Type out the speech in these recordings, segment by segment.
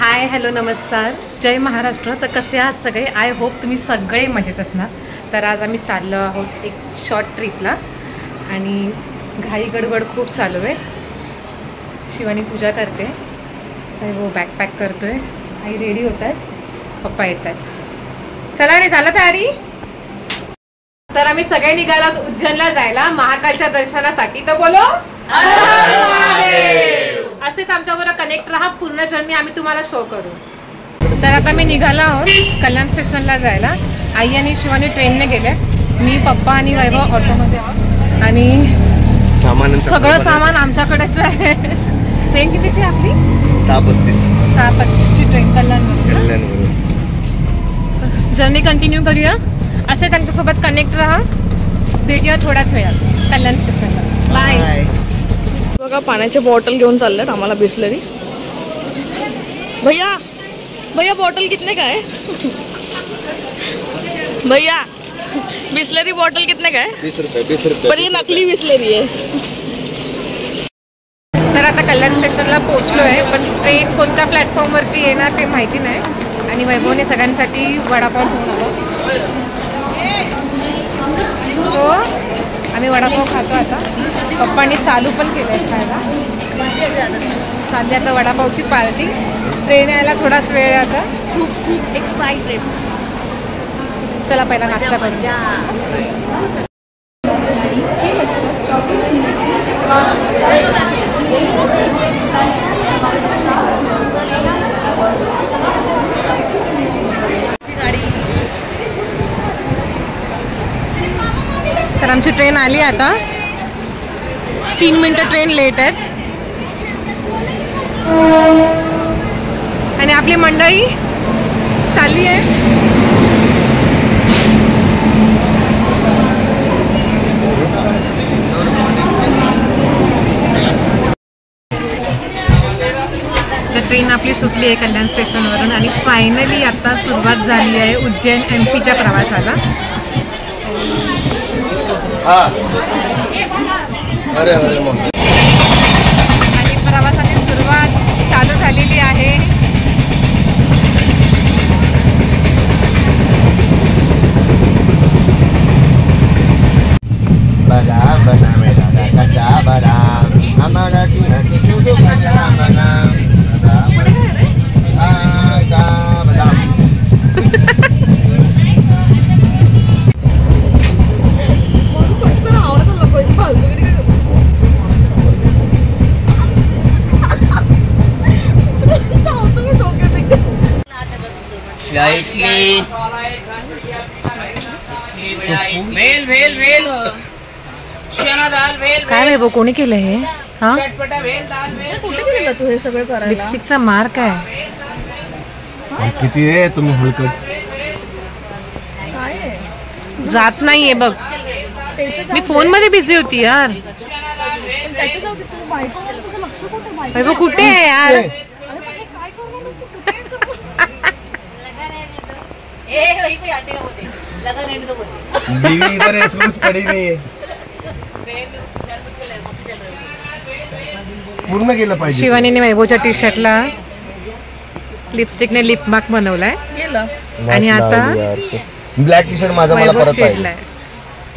Hi hello नमस्कार जय महाराष्ट्र। तर कसे आहात सगळे? आय होप तुम्ही सगळे मजेत असणार। तर आज आम्ही चाललो आहोत एक शॉर्ट ट्रिपला आणि घाई गडबड खूप चालू आहे। शिवानी पूजा करते, वो बॅग पॅक करतोय, आई रेडी होत आहेत, पप्पा येत आहेत। चला रे, झालं तयारी? तर आम्ही सगळे निघालो उज्जैनला जायला महाकालच्या दर्शनासाठी। तर बोलो असेच आमच्याबरोबर कनेक्ट राहा, पूर्ण जर्नी आम्ही तुम्हाला शो करू। तर आता मी निघाला आहोत कल्याण स्टेशनला जायला। आई आणि शिवानी ट्रेनने गेले, मी पप्पा आणि वैभव ऑटोमध्ये आहोत आणि सगळं सामान आमच्याकडेच आहे। ट्रेन कितीची आपली? 6:35ची ट्रेन कल्याणवरून। जर्नी कंटिन्यू करूया, असेच आमच्यासोबत कनेक्ट राहा, भेटूया थोड्याच वेळात कल्याण स्टेशनला। बाय। बघा पाण्याचे बॉटल घेऊन चाललेत आम्हाला बिस्लरी। भैया भैया बॉटल कितने का है? भैया बिस्लरी बॉटल कितने का है? 20 रुपये। पर ये नकली बिस्लरी है। तर आता कल्याण स्टेशनला पोहोचलो आहे, पण ट्रेन कोणत्या प्लॅटफॉर्मवरती येणार ते माहिती नाही। आणि वैभवने सगळ्यांसाठी वडापाव घेऊन आलो, सो आम्ही वडापाव खातो आता। पप्पांनी चालू पण केलं आहे खायला। चालली आता वडापावची पार्टी। ट्रेन यायला थोडाच वेळ आता, खूप एक्साइटेड। चला पहिला नाश्ता करूया। तर आमची ट्रेन आली आता, 3 मिनिटं ट्रेन लेट आहेत आणि आपली मंडळी चालली आहे। तर ट्रेन आपली सुटली आहे कल्याण स्टेशनवरून आणि फायनली आता सुरुवात झाली आहे उज्जैन MP च्या प्रवासाला। आणि प्रवासाची सुरुवात चालू झालेली आहे। बदाम बदाम कच्चा बदाम आम्हाला की नक्की सुधू कच्चा बदाम बदाम। काय वैभव कोणी केलं हे? हा कुठे गेला तू हे सगळं करायला? लिपस्टिकचा मार्क आहे। किती आहे तुम्ही हलकट? काय आहे? जात नाहीये बघ, मी फोन मध्ये बिझी होती यार। वैभव कुठे आहे यार? बीवी इधर है, सूरज पड़ी नहीं है। पूर्ण केलं पाहिजे। शिवानीने वैभवच्या टी शर्टला लिपस्टिकने लिप मार्क बनवलाय आणि आता ब्लॅक टी शर्ट माझा मला परत पाहिजे। शेडलाय।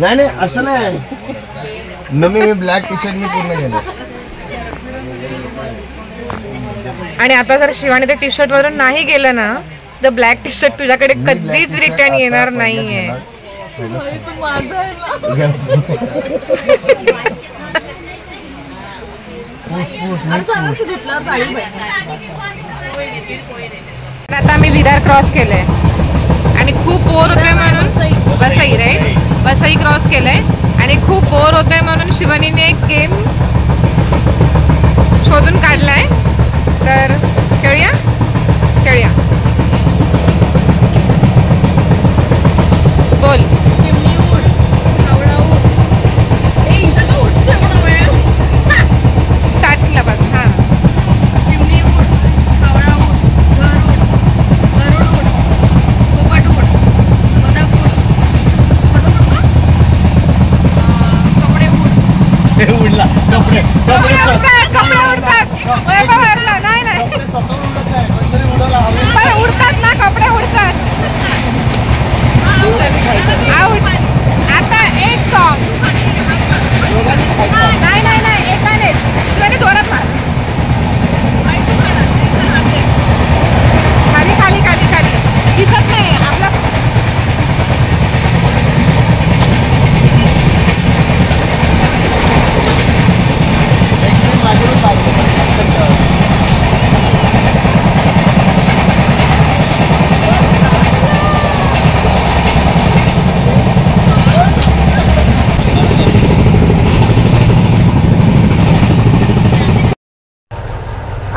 नाही नाही असं नाही, मी ब्लॅक टी शर्ट मी पूर्ण केलं। आणि आता जर शिवानी त्या टी शर्ट वरून नाही गेलं ना, तर ब्लॅक टी शर्ट तुझ्याकडे कधीच रिटर्न येणार नाहीये। आता आम्ही विरार क्रॉस केलंय आणि खूप बोर होतोय म्हणून वसई राईट वसई क्रॉस केलंय आणि खूप बोर होतोय म्हणून शिवानीने एक गेम शोधून काढलाय। तर खेळूया खेळूया। बोल। चिमणी उड, हावडा उड। ए इथं का उडतो एवढा वेळ? स्टार्टिंगला बघ। हा, चिमणी उड, हावडा उड, गरुड उड, पोपट उड, बदक उड, कपडे उड। उडला कपडे कपडे उडतात। नाही नाही स्वतः उडत नाही,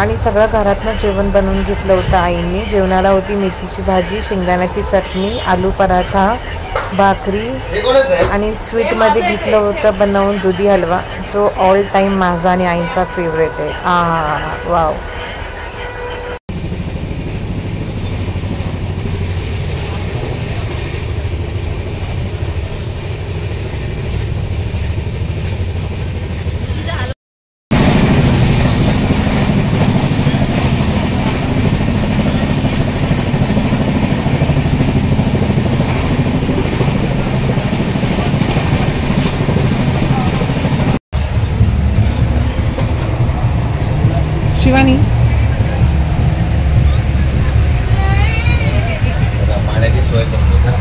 आणि सगळं घरातनं जेवण बनवून घेतलं होतं आईने. जेवणाला होती मेथीची भाजी, शेंगदाण्याची चटणी, आलू पराठा, भाकरी आणि स्वीटमध्ये घेतलं होतं बनवून दुधी हलवा, जो ऑल टाईम माझा आणि आईचा फेवरेट आहे. वाव. शिवानी पाण्याची सोय करतो.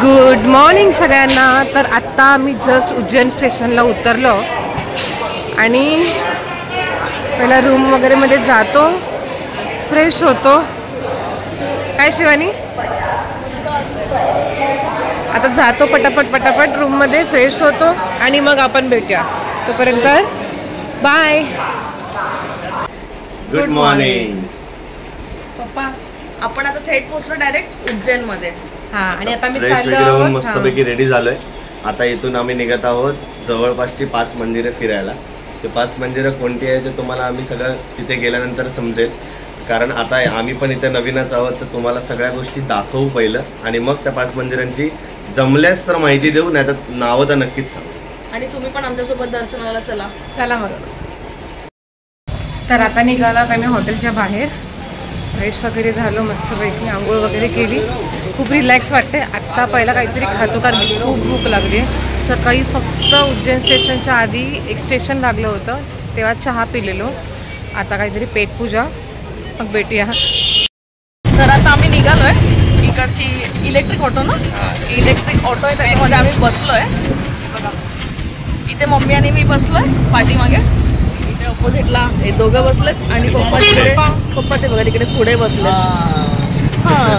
गुड मॉर्निंग सगळ्यांना. तर आत्ता आम्ही जस्ट उज्जैन स्टेशनला उतरलो आणि पहिला रूम वगैरे मध्ये जातो, फ्रेश होतो. काय शिवानी? आता जातो पटापट रूममध्ये, फ्रेश होतो आणि मग आपण भेटूया. तोपर्यंत बाय. Good morning. पप्पा आपण आता थेट पोहोचलो डायरेक्ट उज्जैनमध्ये. हां, आणि आता मी फ्रेश चाललो वगैरे होऊन आहोत. मस्तपैकी रेडी झालोय. आता इथून आम्ही निघत आहोत जवळपासची 5 मंदिरं फिरायला. ते 5 मंदिरं कोणती आहे ते तुम्हाला आम्ही सगळं तिथे गेल्यानंतर समजेल, कारण आता आम्ही पण इथे नवीनच आहोत. तर तुम्हाला सगळ्या गोष्टी दाखवू पहिलं आणि मग त्या 5 मंदिरांची जमल्यास तर माहिती देऊ, नाही तर नावं तर नक्कीच सांगू. आणि तुम्ही पण आमच्यासोबत दर्शनाला चला. चला मग. तर आता निघाला आम्ही हॉटेलच्या बाहेर, फ्रेश वगैरे झालो, मस्तपैकी आंघोळ वगैरे केली. खूप रिलॅक्स वाटते. आत्ता पहिला काहीतरी खातो, कारण खूप भूक लागली. सकाळी फक्त उज्जैन स्टेशनच्या आधी एक स्टेशन लागलं होतं, तेव्हा चहा पिलेलो. आता काहीतरी पेटपूजा, मग भेटूया. तर आता आम्ही निघालोय. इकडची इलेक्ट्रिक ऑटो ना, इलेक्ट्रिक ऑटो आहे, त्याच्यामध्ये आम्ही बसलोय. बघा इथे मम्मी आणि मी बसलोय पाठीमागे. इथे ऑपोजिटला हे दोघं बसलेत आणि पप्पा तिकडे, पप्पा ते बघा तिकडे पुढे बसलेत. हां,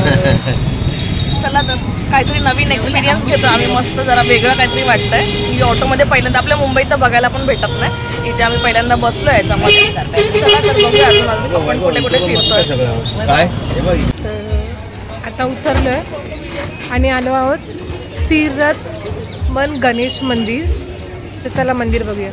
चला तर काहीतरी नवीन एक्सपिरियन्स घेतो आम्ही. मस्त जरा वेगळं काहीतरी वाटतंय. ही ऑटोमध्ये पहिल्यांदा, आपल्या मुंबईत तर बघायला पण भेटत नाही, इथे आम्ही पहिल्यांदा बसलो याच्यामध्ये. चला तर बघूया अजून आपण कुठे कुठे फिरतोय. काय आता उतरलोय आणि आलो आहोत तीर्थ मन गणेश मंदिर. तर चला मंदिर बघूया.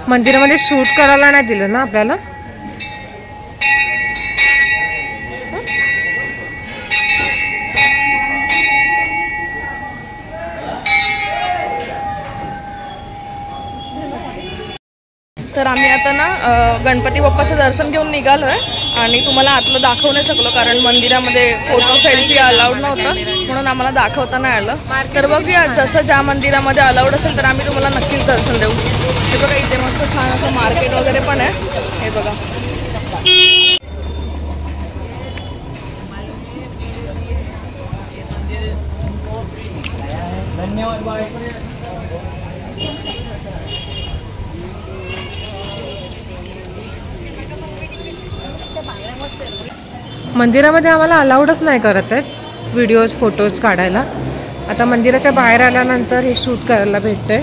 मंदिरामध्ये शूट करायला नाही दिलं ना आपल्याला. तर आम्ही आता ना गणपती बाप्पाचं दर्शन घेऊन निघालो आहे आणि तुम्हाला आतलं दाखवू नाही शकलो, कारण मंदिरामध्ये फोटो सेल्फी अलाउड नव्हतं, म्हणून आम्हाला दाखवता नाही आलं. तर बघूया, जसं ज्या मंदिरामध्ये अलाउड असेल तर आम्ही तुम्हाला नक्कीच दर्शन देऊ. हे बघा इथे मस्त छान असं मार्केट वगैरे पण आहे. हे बघा मंदिरामध्ये आम्हाला अलाउडच नाही करत आहेत व्हिडिओज फोटोज काढायला. आता मंदिराच्या बाहेर आल्यानंतर हे शूट करायला भेटतंय.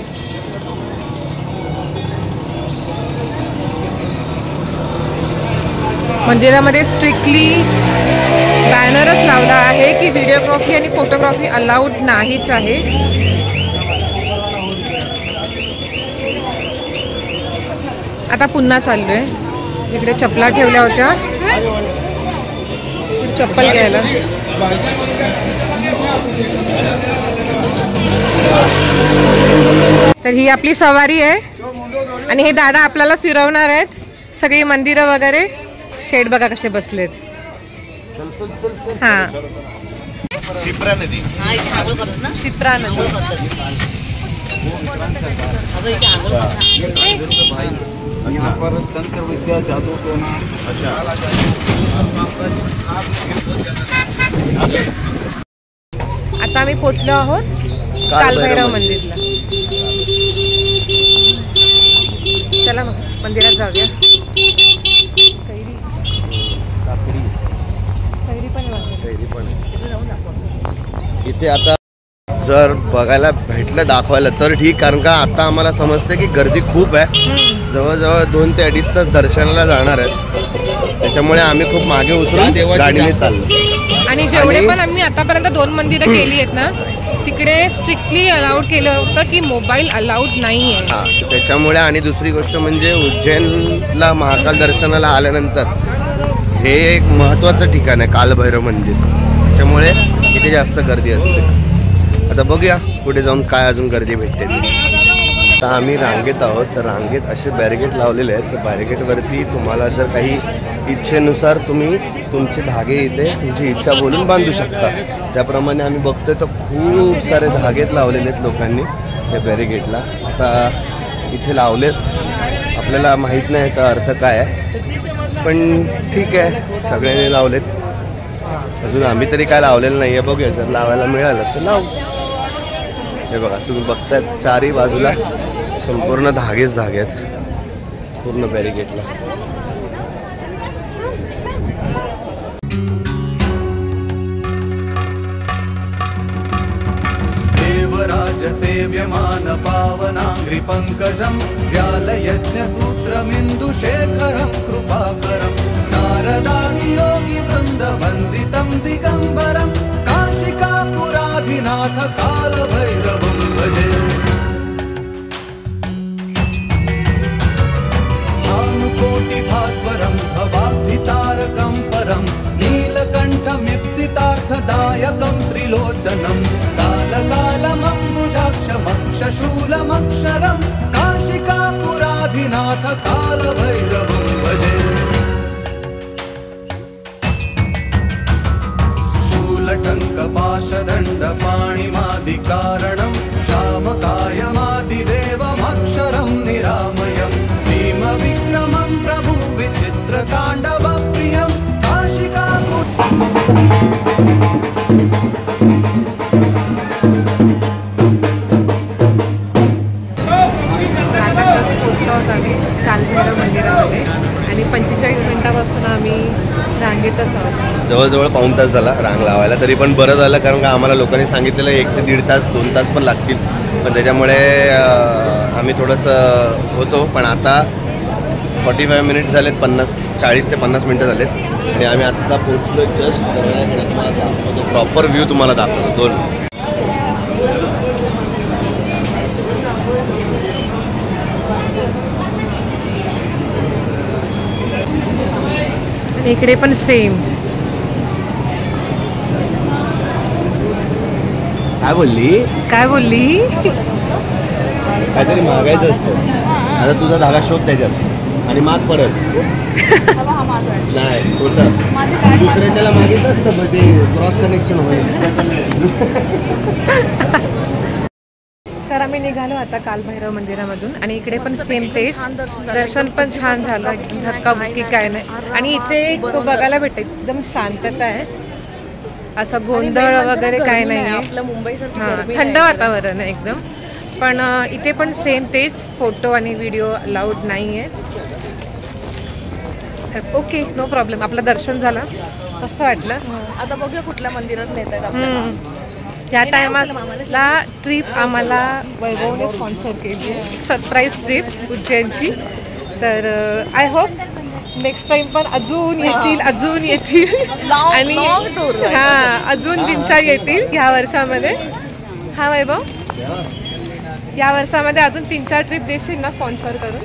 मंदिरामध्ये स्ट्रिक्टली बॅनरच लावला आहे की व्हिडिओग्राफी आणि फोटोग्राफी अलाउड नाहीच आहे. आता पुन्हा चाललोय. इकडे चपला ठेवल्या होत्या, चप्पल घ्यायला. तर ही आपली सवारी आहे आणि हे दादा आपल्याला फिरवणार आहेत. सगळी मंदिरं वगैरे. शेड बघा कसे बसलेत. हा, शिप्रा नदी. शिप्रा नदी. यहाँ पर तंत्र विद्या जादू टोना। अच्छा। आता आम्ही पोचलो आहोत कालभैरव मंदिरला. चला मग मंदिरात जाऊया. कैरी पण इथे आता जर बघायला भेटलं दाखवायला तर ठीक, कारण का आता आम्हाला समजते की गर्दी खूप आहे. जवळजवळ 2 ते 2.5 तास दर्शनाला जाणार आहेत, त्याच्यामुळे आम्ही खूप मागे उतरून गाडीने चाललो. आणि जेवढे पण आम्ही आतापर्यंत 2 मंदिरं केली आहेत ना, तिकडे स्ट्रिक्टली अलाउड केलं होतं की मोबाईल अलाउड नाही आहे. हा, त्याच्यामुळे. आणि दुसरी गोष्ट म्हणजे उज्जैनला महाकाल दर्शनाला आल्यानंतर हे एक महत्त्वाचं ठिकाण आहे कालभैरव मंदिर, त्याच्यामुळे इथे जास्त गर्दी असते. आता बघूया पुढे जाऊन काय अजून गर्दी भेटते. आता आम्ही रांगेत आहोत, तर रांगेत असे बॅरिकेड लावलेले आहेत. तर बॅरिकेडवरती तुम्हाला जर काही इच्छेनुसार तुम्ही तुमचे धागे इथे तुमची इच्छा बोलून बांधू शकता. त्याप्रमाणे आम्ही बघतोय तर खूप सारे धागेत लावलेले आहेत लोकांनी त्या बॅरिकेडला. आता इथे लावलेत, आपल्याला माहीत नाही याचा अर्थ काय आहे, पण ठीक आहे सगळ्यांनी लावलेत. अजून आम्ही तरी काय लावलेलं नाही आहे, बघूया जर लावायला मिळालं तर लावू. हे बघा तुम्ही बघतायत चारही बाजूला संपूर्ण धागेच धागे आहेत पूर्ण बॅरिकेडला. देवराज सेव्यमान पावनांग्रि पंकजं व्यालयज्ञसूत्रमिन्दु शेखरं कृपाकरं नारदादि योगी वृंद वन्दितं दिगंबरं काशिकापुराधिनाथ कालभैरवं भजे. भानुकोटिभास्वरं भवाब्धितारकं परं नीलकण्ठमीप्सितार्थदायकं त्रिलोचनं कालकालमम्बुजाक्षमक्षशूलमक्षरं काशिकापुराधिनाथ कालभैरवं भजे. शूलटङ्कपाशदण्डपाणिमादिकारणं श्यामकायमादिदेवमक्षरं निरामयं भीमविक्रमं प्रभु विचित्रताण्डवप्रियं पोचलो आहोत आम्ही कालभैरव मंदिरामध्ये आणि 45 मिनिटापासून आम्ही रांगेतच आहोत. जवळजवळ पाऊण तास झाला रांग लावायला, तरी पण बरं झालं कारण का आम्हाला लोकांनी सांगितलेलं 1 ते 1.5 तास 2 तास पण लागतील, पण त्याच्यामुळे आम्ही थोडंसं होतो. पण आता 45 मिनिट झालेत, 40 ते 50 मिनटं झालेत आणि आम्ही आत्ता पोचलो जस्ट दरवाजाकडे. तुम्हाला दाखवतो प्रॉपर व्ह्यू, तुम्हाला दाखवतो 2. इकडे पण सेम. काय बोलली काहीतरी मागायचं असतं. आता तुझा धागा शोध त्याच्यात आणि माग परत. नाही होतं दुसऱ्याच्याला मागितलं असतं पण ते क्रॉस कनेक्शन होईल. तर आम्ही निघालो आता कालभैरव मंदिरामधून आणि इकडे पण सेम तेच. दर्शन पण छान झालं, धक्काबुक्की काय नाही. आणि इथे बघायला भेटते एकदम शांतता आहे, असं गोंधळ वगैरे काय नाही आहे. आपल्या मुंबईसारखी थंड वातावरण आहे एकदम. पण इथे पण सेम तेच, फोटो आणि व्हिडिओ अलाउड नाही आहे. Okay no problem. आपलं दर्शन झालं, मस्त वाटलं. आता बघूया कुठल्या मंदिरात नेत आहेत आपल्याला. त्या टायमाला ट्रिप आम्हाला वैभवने स्पॉन्सर केली, सरप्राईज ट्रिप उज्जैनची. तर आय होप नेक्स्ट टाइम पण अजून येतील आणि हां अजून 3-4 येतील ह्या वर्षामध्ये. हा वैभव, या वर्षामध्ये अजून 3-4 ट्रिप देशील ना स्पॉन्सर करून?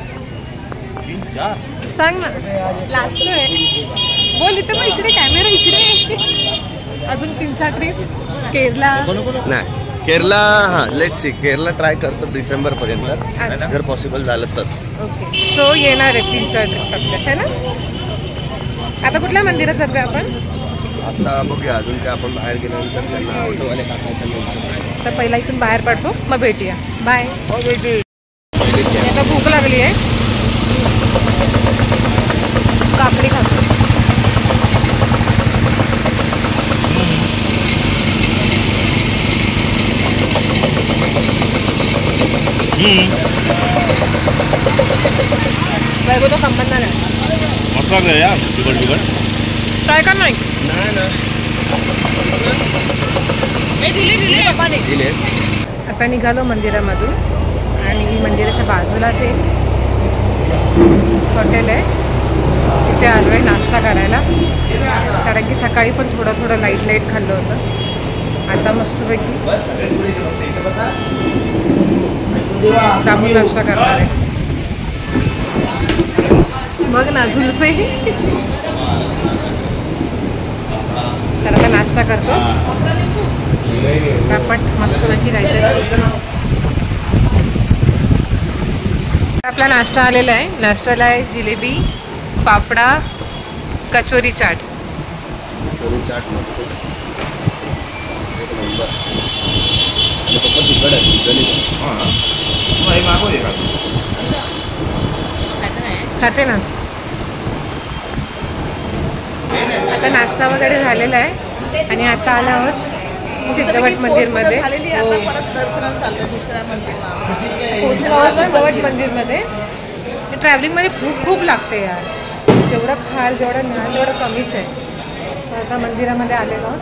सांग ना. लास्ट बोल इथे, पण इकडे कॅमेरा इकडे. अजून 3-4 ट्रिप केरला नाही. केरला हां लेट्स सी, केरला ट्राय करतो डिसेंबरपर्यंत जर पॉसिबल झालं तर. ओके सो येणार आहे 3-4 ट्रिप आपल्या, है ना? आता कुठल्या मंदिरात जातोय आपण? आता बघूया अजून काय आपण बाहेर गेल्यानंतर त्यांना ऑटोवाले काका तर पहिला इथून बाहेर पडतो, मग भेटूया. बाय. आता भूक लागली आहे, काकडी खातो. वैभव तो संबंध नाही यार बिघड काय का नाही. आता निघालो मंदिरामधून आणि मंदिराच्या बाजूलाच एक हॉटेल आहे, तिथे आलो आहे नाश्ता करायला. कारण की सकाळी पण थोडं लाईट खाल्लं होतं. आता मस्तपैकी जामून नाश्ता करणार आहे. बघ ना झुलफे. तर आता नाश्ता करतो पट मस्तपैकी काहीतरी. आपला नाश्ता आलेला आहे. नाश्त्याला आहे जिलेबी, फाफडा, कचोरी चाट. मस्त खाते ना. आता नाश्ता वगैरे झालेला आहे आणि आता आलो आहोत चित्रपट मंदिरमध्ये. परत दर्शनाला चाललो दुसऱ्या मंदिरला. चित्रपट मंदिरमध्ये ट्रॅव्हलिंगमध्ये खूप लागते यार. जेवढं खाल जेवढं न्याल तेवढं कमीच आहे. तर आता मंदिरामध्ये आलेलो आहोत.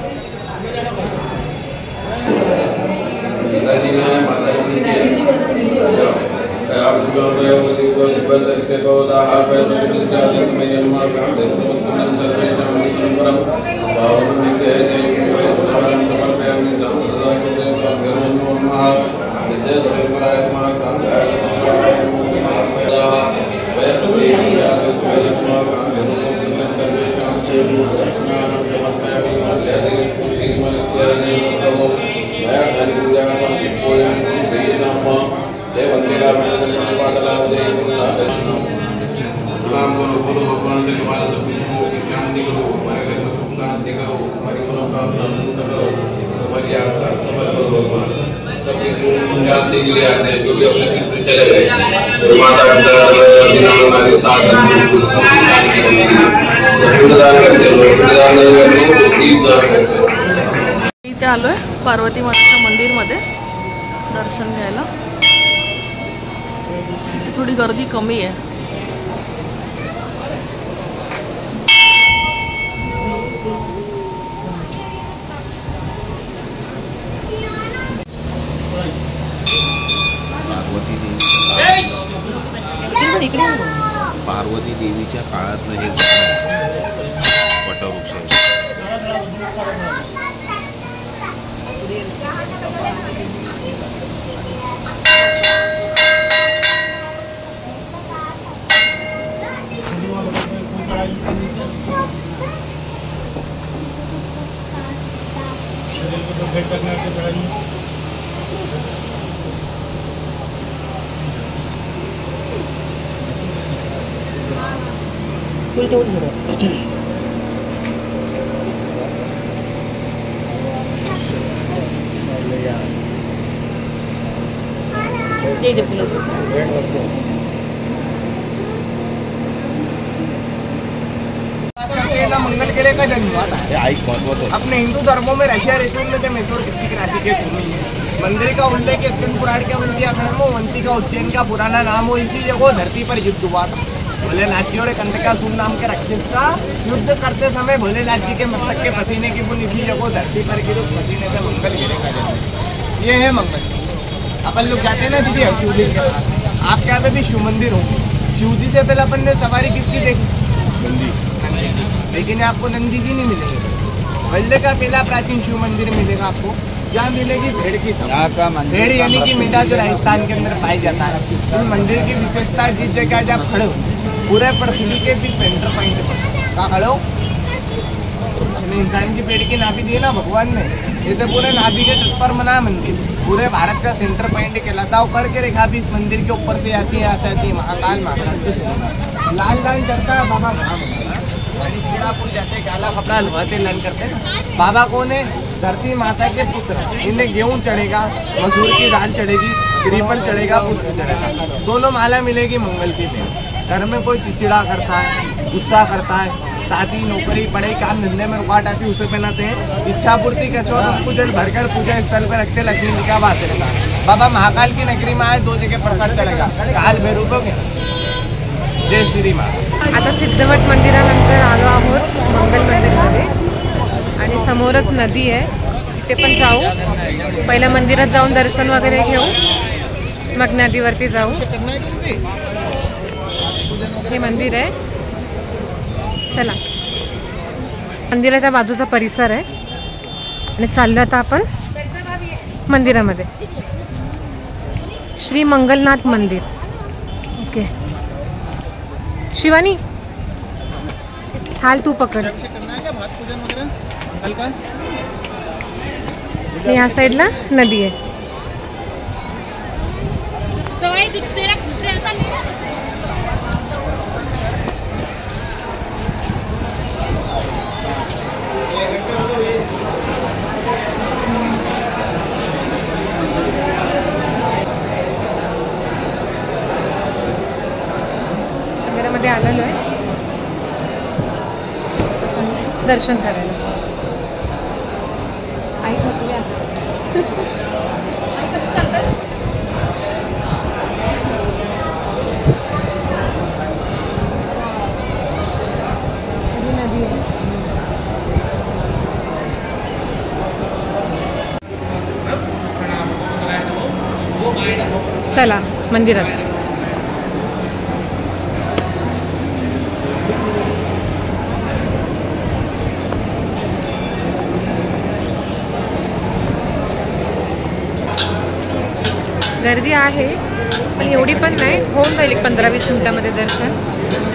शांति के लिए आते हैं, जो भी अपने पितृ चले गए, माता पिता पिंडदान करते हैं, पिंडदान नहीं करते दीपदान करते हैं. इथे आलोय पार्वती मातेच्या मंदिरमध्ये दर्शन घ्यायला. इथे थोडी गर्दी कमी आहे. पार्वती देवीच्या काळातलं हे वटवृक्ष आहे. मंगल केले का जन्म अपने हिंदू धर्मों में रशिया ऋतु में मेसोर वृश्चिक राशि के शुरू है. मंदिर का उल्लेख स्कंद पुराण के वंतिया वंती का उज्जैन का पुराना नाम हो. इसी जगह धरती पर युद्ध हुआ था. भोलेनाथ जी और कंटकासुर नाम के राक्षस का युद्ध करते समय भोलेनाथ जी के मस्तक के पसीने की बुन इसी जगह धरती पर गिरे. पसीने से मंगल गिरे का जन्म ये है. मंगल अपन लोग जाते हैं ना दीदी शिवलिंग के पास. आपके यहाँ पे भी शिव मंदिर होंगे. शिव जी से पहले अपन ने सवारी किसकी देखी? नंदी. लेकिन आपको नंदी जी नहीं मिलेंगे. वर्ल्ड का पहला प्राचीन शिव मंदिर मिलेगा आपको. क्या मिलेगी? भेड़ की सवारी. भेड़ यानी कि मीठा जो राजस्थान के अंदर पाया जाता है. इस मंदिर की विशेषता जिस जगह जब खड़े हो पूरे पृथ्वी के भी सेंटर पॉइंट पर कहाँ खड़े हो. इंसान की पेड़ की नाभि दी है ना भगवान ने. इसे पूरे नाभि के तट पर बना मंदिर. पूरे भारत का सेंटर पॉइंट कहलाता है. करके रेखा भी इस मंदिर के ऊपर से आती है महाकाल महाराज. लाल लाल चलता है बाबा. मीरापुर जाते काला कपड़ा हलवाते लाइन करते. बाबा कौन है? धरती माता के पुत्र इन्हें गेहूं चढ़ेगा, मसूर की दाल चढ़ेगी, श्रीफल चढ़ेगा, पुष्प चढ़ेगा, दोनों माला मिलेगी मंगल की देन। घर में कोई चिड़चिड़ा करता है, गुस्सा करता है, शादी नौकरी पढ़ाई काम धंधे में रुकावट आती है, उसे पहनाते हैं। इच्छा पूर्ति के चौर उनको जल भरकर पूजा स्थल पर रखते, लक्ष्मी जी का वास रहता है। बाबा महाकाल की नगरी में आए, 2 जगह प्रसाद चढ़ेगा, काल भैरव को जय श्री माँ। आता सिद्धवट मंदिरानंतर आलो आहोत मंगल मंदिरमध्ये आणि समोरच नदी आहे, तिथे पण जाऊ। पहिल्या मंदिरात जाऊन दर्शन वगैरे घेऊ, मग नदीवरती जाऊ। हे मंदिर आहे, चला। मंदिराच्या बाजूचा परिसर आहे आणि चाललो आता आपण मंदिरामध्ये। श्री मंगलनाथ मंदिर। ओके शिवानी, थाल तू पकड। या साईडला नदी आहे। मंदिरामध्ये आलेलो आहे दर्शन करायला। आई थकल्या, आई कसं चालतं? नदी आहे। चला मंदिरात। गर्दी आहे पण एवढी पण नाही, होऊन जाईल 15-20 मिनिटामध्ये दर्शन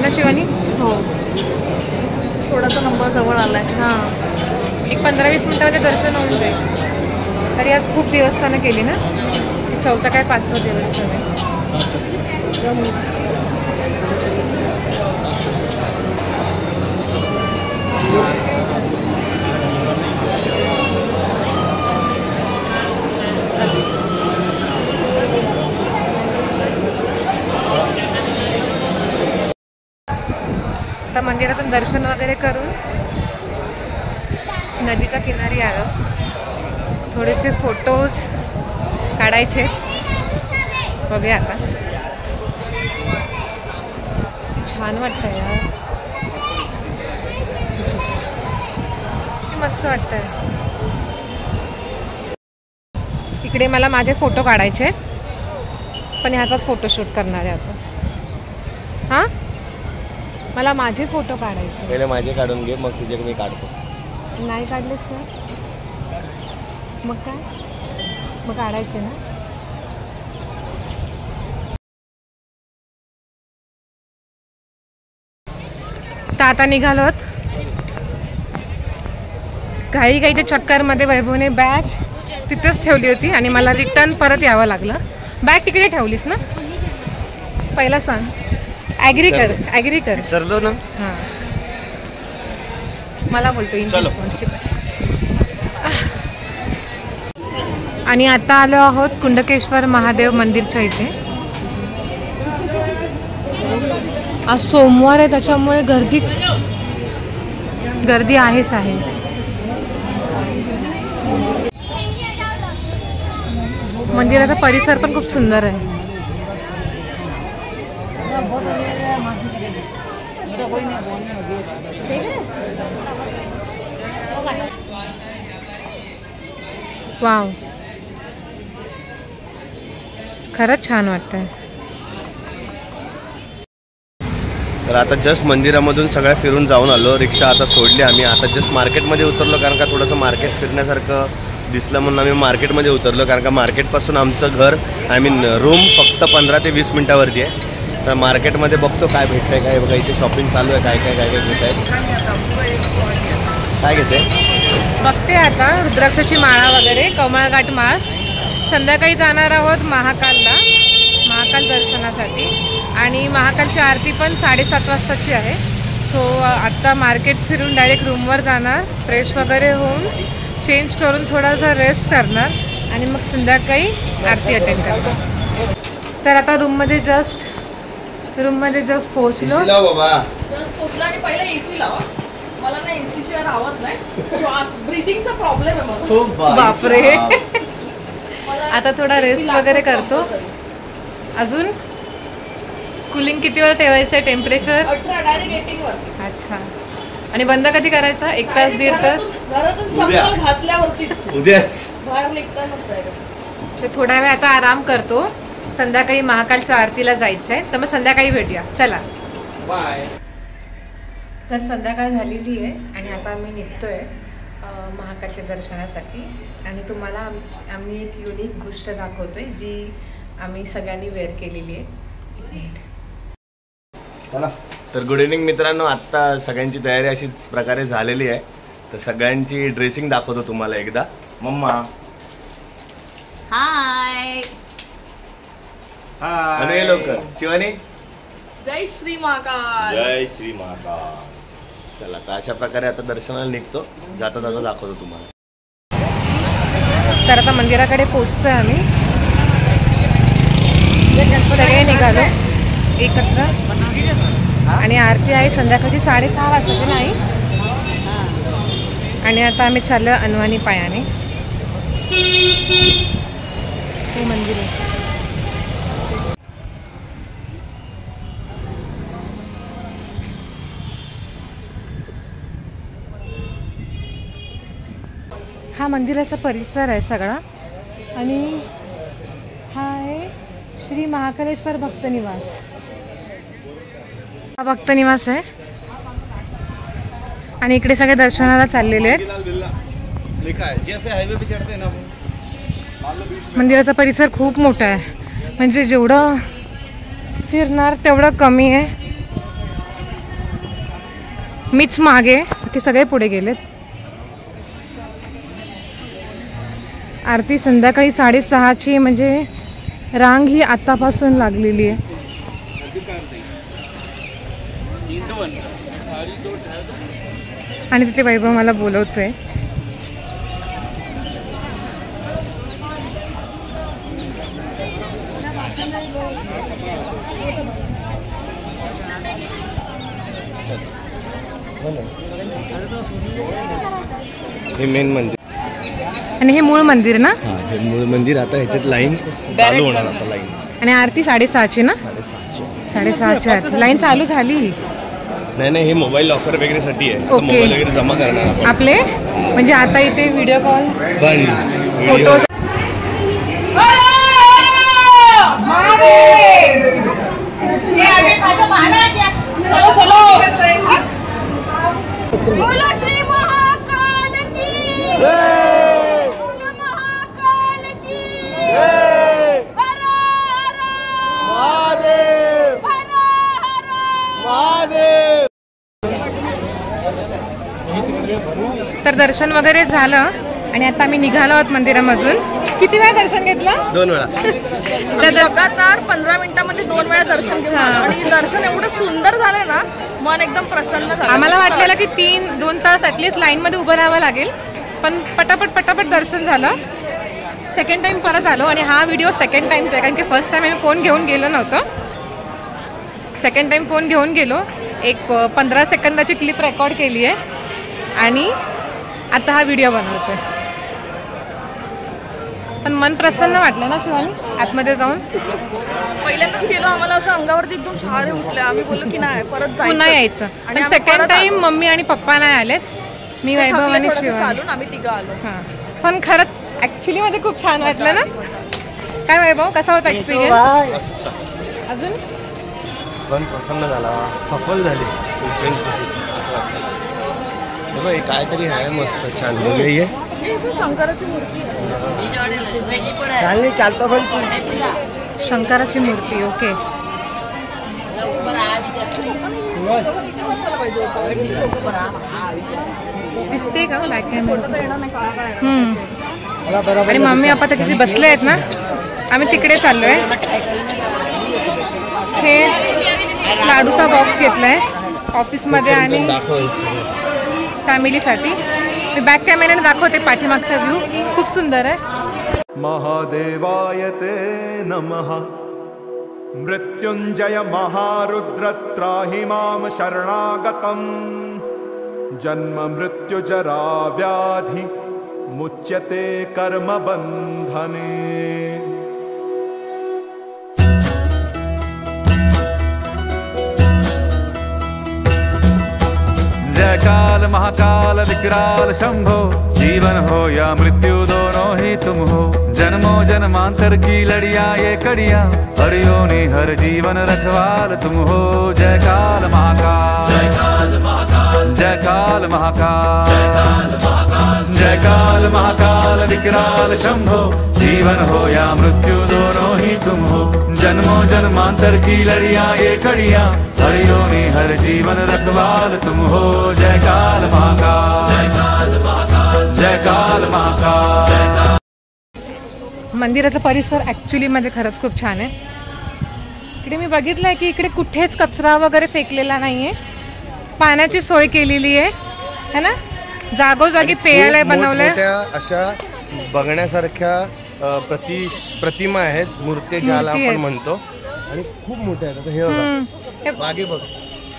ना शिवानी। हो, थोडासा नंबर जवळ आलाय। हां, एक 15-20 मिनिटामध्ये दर्शन होऊन जाईल। तरी आज खूप देवस्थानं केली ना, 4था काय 5वं देवस्थान आहे। आता मंदिरातून दर्शन वगैरे करून नदीच्या किनारी आलो, थोडेसे फोटोज काढायचे। बघूया आता, छान वाटतंय यार, मस्त वाटतंय। इकडे मला माझे फोटो काढायचे, पण ह्याचाच फोटोशूट करणार आहे आता। हां, मला माझे फोटो काढायचे। पहिले माझे काढून घे, मग तुझे मी काढतो। नाही काढलेस तर मग काय, मग काढायचे ना। तर आता निघालोत घाईच्या चक्करमध्ये। वैभवने बॅग तिथेच ठेवली होती आणि मला रिटर्न परत यावं लागलं। बॅग तिकडे ठेवलीस ना, पहिला सांग। ॲग्री कर विसरलो ना। हां, मला बोलतो इनरिस्पॉन्सिबल। आणि आता आलो आहोत कुंडकेश्वर महादेव मंदिरच्या इथे। आज सोमवार आहे त्याच्यामुळे गर्दी आहेच आहे। मंदिराचा परिसर पण खूप सुंदर आहे। वाव, खरंच छान वाटतंय। तर आता जस्ट मंदिरामधून सगळ्या फिरून जाऊन आलो, रिक्षा आता सोडली आम्ही। आता जस्ट मार्केटमध्ये उतरलो, कारण का थोडंसं मार्केट फिरण्यासारखं दिसलं म्हणून आम्ही मार्केटमध्ये उतरलो। कारण का मार्केटपासून आमचं घर आय मीन रूम फक्त 15 ते 20 मिनटावरती आहे। तर मार्केटमध्ये बघतो काय भेटतंय, काय बघा इथे शॉपिंग चालू आहे, काय घेत आहे, काय घेते बघते आता। रुद्राक्षाची माळा वगैरे, कमळघाट माळ। संध्याकाळी जाणार आहोत महाकाल दर्शनासाठी आणि महाकालची आरती पण 7:30 वाजताची आहे। सो आत्ता मार्केट फिरून डायरेक्ट रूमवर जाणार, फ्रेश वगैरे होऊन चेंज करून थोडासा रेस्ट करणार आणि मग संध्याकाळी आरती अटेंड करणार. तर आता रूममध्ये जस्ट पोहोचलो. जस्ट पोचला आणि पहिला एसी लावा. मला ना एसी शिवाय राहत नाही. श्वास ब्रीथिंगचा प्रॉब्लेम आहे मला. बापरे. आता थोडा रेस्ट वगैरे करतो. अजून कूलिंग किती वेळ ठेवायचं आहे? टेम्परेचर 18 डायरेक्ट 18 वर. अच्छा. आणि बंद कधी करायचा? 1 तास 1.5 तास? घरातून चप्पल घातल्यावरतीच. उद्याच बाहेर निघतानाच डायरेक्ट. तर थोडा वेळ आता आराम करतो. संध्याकाळी महाकालच्या आरतीला जायचं आहे, तर मग संध्याकाळी भेटूया. चला बाय. तर संध्याकाळ झालेली आहे आणि आता आम्ही निघतोय महाकालच्या दर्शनासाठी. आणि तुम्हाला आम्ही एक युनिक गोष्ट दाखवतोय जी आम्ही सगळ्यांनी वेअर केलेली आहे. चला. तर गुड इव्हनिंग मित्रांनो. आत्ता सगळ्यांची तयारी अशी प्रकारे झालेली आहे. तर सगळ्यांची ड्रेसिंग दाखवतो तुम्हाला एकदा. मम्मा हाय. आणि लवकर शिवानी. जय श्री महाकाल. जय श्री महाकाल. चला तर अशा प्रकारे आता दर्शनाला निघतो. जाता जाता दाखवतो तुम्हाला. तर आता मंदिराकडे पोहोचतोय आम्ही. सगळे निघालो एकत्र. आणि आरती आहे संध्याकाळची 6:30 वाजता नाही. आणि आता आम्ही चाललो अनवाणी पायाने. हे मंदिर आहे. हा मंदिराचा परिसर आहे सगळा. आणि हा आहे श्री महाकालेश्वर भक्त निवास. हा भक्त निवास आहे. आणि इकडे सगळे दर्शनाला चाललेले आहेत. मंदिराचा परिसर खूप मोठा आहे. म्हणजे जेवढं फिरणार तेवढं कमी आहे. मीच मागे, ते सगळे पुढे गेलेत. आरती संध्याकाळी 6:30ची. म्हणजे रांग ही आतापासून लागलेली आहे. आणि तिथे वैभव मला बोलवतोय. हे मेन मंदिर आणि हे मूळ मंदिर ना? हा, हे मूळ मंदिर. आता ह्याच्यात लाईन चालू होणार. आता लाईन. आणि आरती 6:30ची ना? 6:30ची आरती. लाईन चालू झाली. नाही, हे मोबाईल लॉकर वगैरे साठी आहे. ओके. मोबाईल वगैरे जमा करणार आपण. आपले म्हणजे आता इथे व्हिडिओ कॉल फोटो. तर दर्शन वगैरे झालं आणि आता आम्ही निघालो आहोत मंदिरामधून. किती वेळा दर्शन घेतलं? 2 वेळा. लगातार 15 मिनिटांमध्ये 2 वेळा दर्शन घेऊन आलो. आणि दर्शन एवढं सुंदर झालंय ना, मन एकदम प्रसन्न झालं. आम्हाला वाटलेलं की 2 तास ॲटलिस्ट लाईनमध्ये उभं राहावं लागेल, पण पटापट दर्शन झालं. सेकंड टाइम परत आलो. आणि हा व्हिडिओ सेकंड टाइमचा आहे, कारण की फर्स्ट टाइम आम्ही फोन घेऊन गेलो नव्हतं. सेकंड टाइम फोन घेऊन गेलो. एक 15 सेकंदाची क्लिप रेकॉर्ड केली आहे आणि आता हा व्हिडिओ बनवतोय. पण मन प्रसन्न वाटलं ना शिवानी आतमध्ये जाऊन? पहिल्यांदाच गेलो, आम्हाला असं अंगावरती एकदम शहारे उठले. आम्ही बोललो की नाही परत पुन्हा यायचं. आणि सेकंड टाइम मम्मी आणि पप्पा नाही आलेत. मी वैभव आणि शिवानी चालून आम्ही तिघं आलो. हां, पण खरंच ॲक्च्युली मध्ये खूप छान वाटलं ना? काय वैभव, कसा होता एक्सपिरियन्स? अजून पण प्रसन्न झाला, सफल झाली उज्जैनची असं वाटतं. बघा हे काहीतरी आहे मस्त छान. बघूया शंकराची मूर्ती शंकराची मूर्ती. ओके. दिसते का बॅक कॅमेरा? आणि मम्मी आपण आता तिथे बसले आहेत ना, आम्ही तिकडे चाललोय. हे लाडूचा बॉक्स घेतलाय ऑफिसमध्ये आणि फॅमिलीसाठी. मी बॅक कॅमेऱ्याने दाखवते पाठीमागचा व्ह्यू, खूप सुंदर आहे. महादेवाय ते नमः. मृत्युंजय महारुद्र त्राहि मां शरणागतम्. जन्म मृत्यु जरा व्याधि मुच्यते कर्म बंधने. जय काल महाकाल विकराल शंभो. जीवन हो या मृत्यु दोनों ही तुम हो. जन्मों जन्मांतर की लड़िया ये कड़िया. हर योनि हर जीवन रखवाल तुम हो. जय काल महाकाल. जय काल महाकाल. जय काल महाकाल. जय काल महाकाल विकराल शंभो. जीवन हो या मृत्यु दोनों ही तुम हो. जन्मों जन्मांतर की लड़िया ये कड़िया. हर योनि हर जीवन रखवाल तुम हो. जय काल महाकाल. जय काल महाकाल. जय काल महाकाल. मंदिराचा परिसर ॲक्च्युली मध्ये खरंच खूप छान आहे. इकडे मी बघितलंय की इकडे कुठेच कचरा वगैरे फेकलेला नाहीये. पाण्याची सोय केलेली आहे है ना. जागोजागी पेयालय बनवलंय. अशा बघण्यासारख्या प्रतिमा आहेत, मूर्ती ज्याला आपण म्हणतो, आणि खूप मोठ्या आहेत. आता हे बघा, मागे बघ.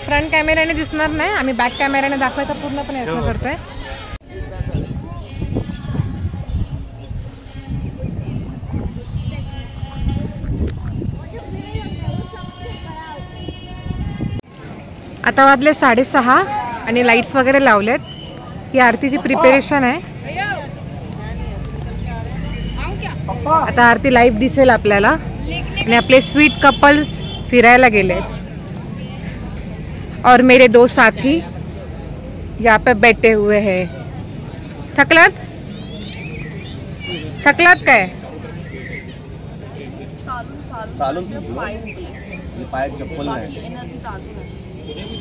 फ्रंट कॅमेऱ्याने दिसणार नाही, आम्ही बॅक कॅमेऱ्याने दाखवायचा पूर्ण प्रयत्न करतोय. आता वाजले 6:30 आणि लाईट्स वगैरे लावलेत. ही आरतीची प्रिपेरेशन आहे. आता आरती लाईव्ह दिसेल आपल्याला. आणि आपले स्वीट कपल्स फिरायला गेलेत. और मेरे दो साथी यहाँ पे बैठे हुए हैं. थकलात काय? चालून पायात चप्पल नाही.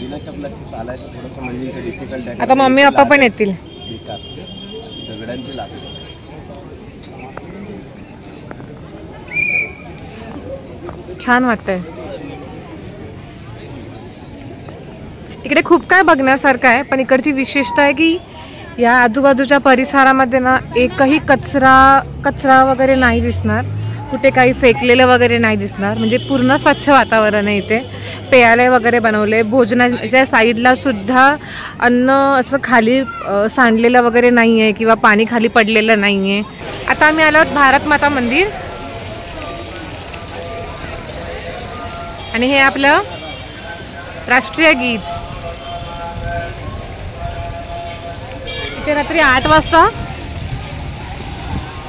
बिना चप्पलाची चालायचं थोडंसं म्हणजे इथे डिफिकल्ट आहे. आता मम्मी पप्पा पण येतील. दगडांची लागेल. छान वाटतंय. इकडे खूप काय बघण्यासारखं आहे, पण इकडची विशेषता आहे की या आजूबाजूच्या परिसरामध्ये ना एकही कचरा वगैरे नाही दिसणार. कुठे काही फेकलेलं वगैरे नाही दिसणार. म्हणजे पूर्ण स्वच्छ वातावरण आहे इथे. पेयालय वगैरे बनवले. भोजनाच्या साईडला सुद्धा अन्न असं खाली सांडलेलं वगैरे नाही आहे किंवा पाणी खाली पडलेलं नाही आहे. आता आम्ही आलो आहोत भारत माता मंदिर. आणि हे आपलं राष्ट्रीय गीत. इथे रात्री 8 वाजता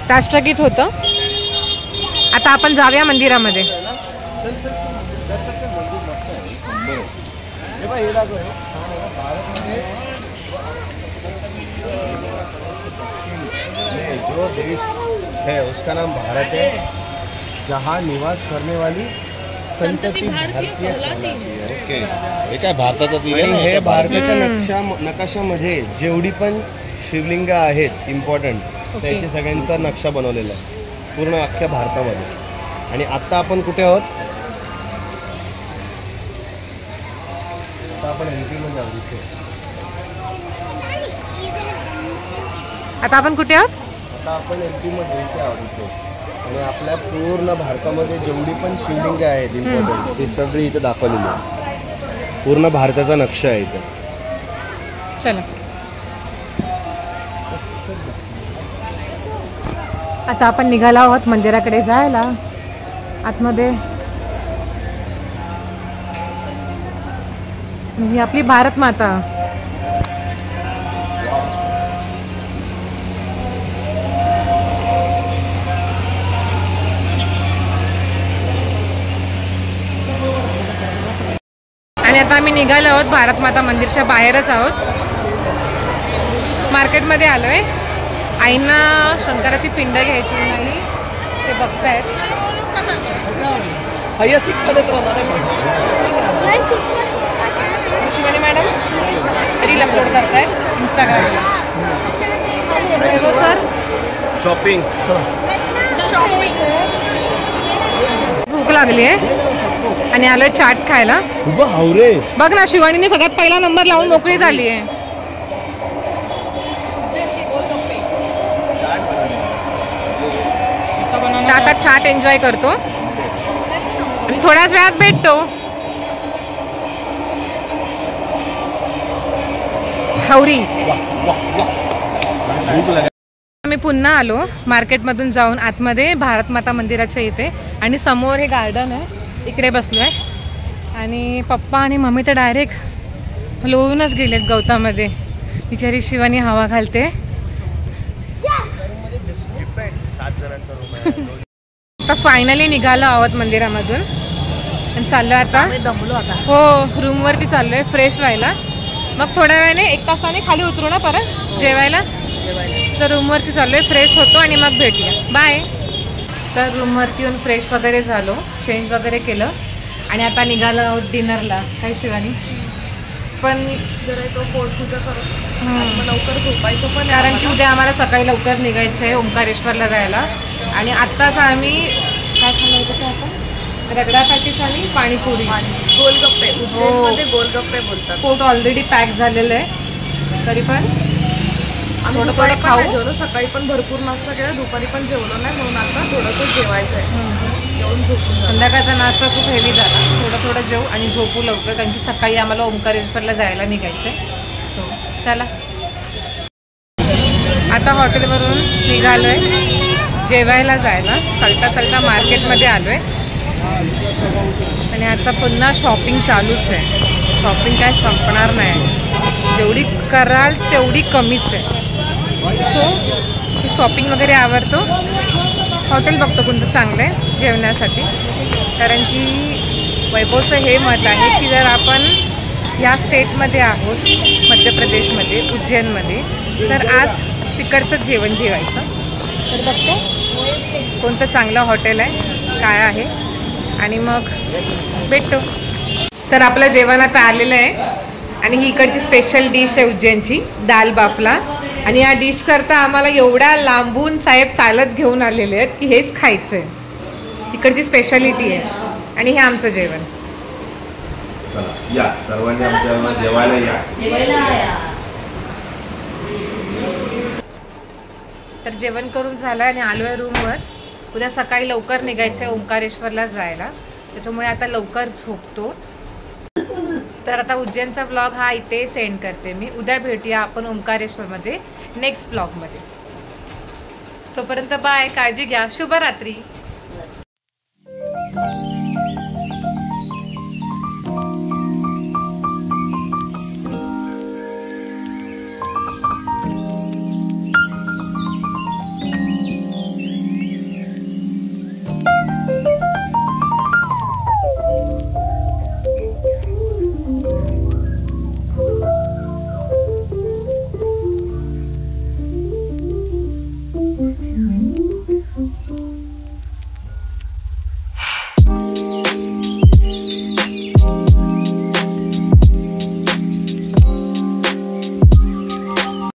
राष्ट्रगीत होतं. आता आपण जाऊया मंदिरामध्ये. जो देश है उसका नाम भारत है, जहाँ निवास करने वाली संतती भारतीय ओके. हे काय भारताचं दिलं. हे भारताच्या नकाशामध्ये जेवढी पण शिवलिंग आहेत इम्पॉर्टंट, त्याची सगळ्यांचा नक्षा बनवलेला आहे पूर्ण अख्ख्या भारतामध्ये. आणि आता आपण कुठे आहोत? आता आपण एमपीमध्ये आहोत. इथे आता आपण कुठे आहोत? आता आपण एमपीमध्ये इथे आहोत इथे. आणि आपल्या पूर्ण भारतामध्ये जेवढी पण शिवलिंग आहेत इम्पॉर्टंट, ते सगळी इथे दाखवलेली आहे. पूर्ण भारताचा नक्षा आहे इथे. चला आता आपण निघालो आहोत मंदिराकडे जायला. आतमध्ये ही आपली भारत माता. आणि आता आम्ही निघालो आहोत भारत माता मंदिरच्या बाहेरच आहोत. मार्केटमध्ये आलोय. आईंना शंकराची पिंड घ्यायची नाही ते बघतायत. शिवानी मॅडम रील अपलोड करतायत इंस्टाग्रामला. सर शॉपिंग भूक लागली आहे आणि आलोय चाट खायला. बघ ना, शिवानीने सगळ्यात पहिला नंबर लावून मोकळी झाली आहे. आता चाट एन्जॉय करतो आणि थोड्याच वेळात भेटतो. हौरी. आम्ही पुन्हा आलो मार्केटमधून जाऊन आतमध्ये भारत माता मंदिराच्या इथे आणि समोर हे गार्डन आहे, इकडे बसलोय. आणि पप्पा आणि मम्मी तर डायरेक्ट लोळूनच गेलेत गवतामध्ये. बिचारी शिवानी हवा घालते. आता फायनली निघालो आहोत मंदिरामधून आणि चाललोय आता. दमलो आता. हो, रूमवरती चाललोय फ्रेश व्हायला. मग थोड्या वेळाने 1 तासाने खाली उतरू ना परत जेवायला. तर रूमवरती चाललोय, फ्रेश होतो आणि मग भेटूया. बाय. तर रूमवरती येऊन फ्रेश वगैरे झालो, चेंज वगैरे केलं आणि आता निघालो आहोत डिनरला. काय शिवानी? पण जरा तो पोटपूजा करत लवकर झोपायचं पण, कारण की उद्या आम्हाला सकाळी लवकर निघायचं आहे ओंकारेश्वरला जायला. आणि आत्ताच आम्ही काय खाल्लं होतं ते आपण? रगडासाठीच आणि पाणीपुरी, गोलगप्पे. उज्जैनमध्ये गोलगप्पे बोलतात. पोट ऑलरेडी पॅक झालेलं आहे, तरी पण आम्ही थोडं दुपारी थोडं पण खाऊ. नाही जेवलो, सकाळी पण भरपूर नाश्ता केला, दुपारी पण जेवलो नाही, म्हणून आता थोडंसं जेवायचं आहे. जेवून झोपून जाऊ. संध्याकाळचा नाश्ता खूप हेवी झाला. थोडं थोडं जेवू आणि झोपू लवकर, कारण की सकाळी आम्हाला ओंकारेश्वरला जायला निघायचं आहे. सो चला, आता हॉटेलवरून निघालोय जेवायला जायला. चालता चालता मार्केटमध्ये आलोय आणि आता पुन्हा शॉपिंग चालूच आहे. शॉपिंग काय संपणार नाही, जेवढी कराल तेवढी कमीच आहे. सो शॉपिंग वगैरे आवडतो. हॉटेल बघतो कोणतं चांगलं आहे जेवण्यासाठी, कारण की वैभवचं हे मत आहे की जर आपण ह्या स्टेटमध्ये आहोत, मध्य प्रदेशमध्ये, उज्जैनमध्ये, तर आज तिकडचं जेवण जेवायचं. तर बघतो कोणतं चांगलं हॉटेल आहे, काय आहे, आणि मग भेटतो. तर आपलं जेवण आता आलेलं आहे आणि ही इकडची स्पेशल डिश आहे उज्जैनची, दाल बाफला. आणि या डिश करता आम्हाला एवढ्या लांबून साहेब चालत घेऊन आलेले आहेत की हेच खायचं आहे. इकडची स्पेशालिटी आहे आणि हे आमचं जेवण. चला या सर्वांनी आमच्या जेवायला या. तर जेवण करून झालं आणि आलो आहे रूमवर. उद्या सकाळी लवकर निघायचं आहे ओंकारेश्वरला जायला, त्याच्यामुळे आता लवकर झोपतो. तर आता उज्जैनचा व्लॉग हा इथे सेंड करते मी. उद्या भेटूया आपण ओंकारेश्वरमध्ये नेक्स्ट व्लॉगमध्ये. तोपर्यंत बाय, काळजी घ्या, शुभरात्री.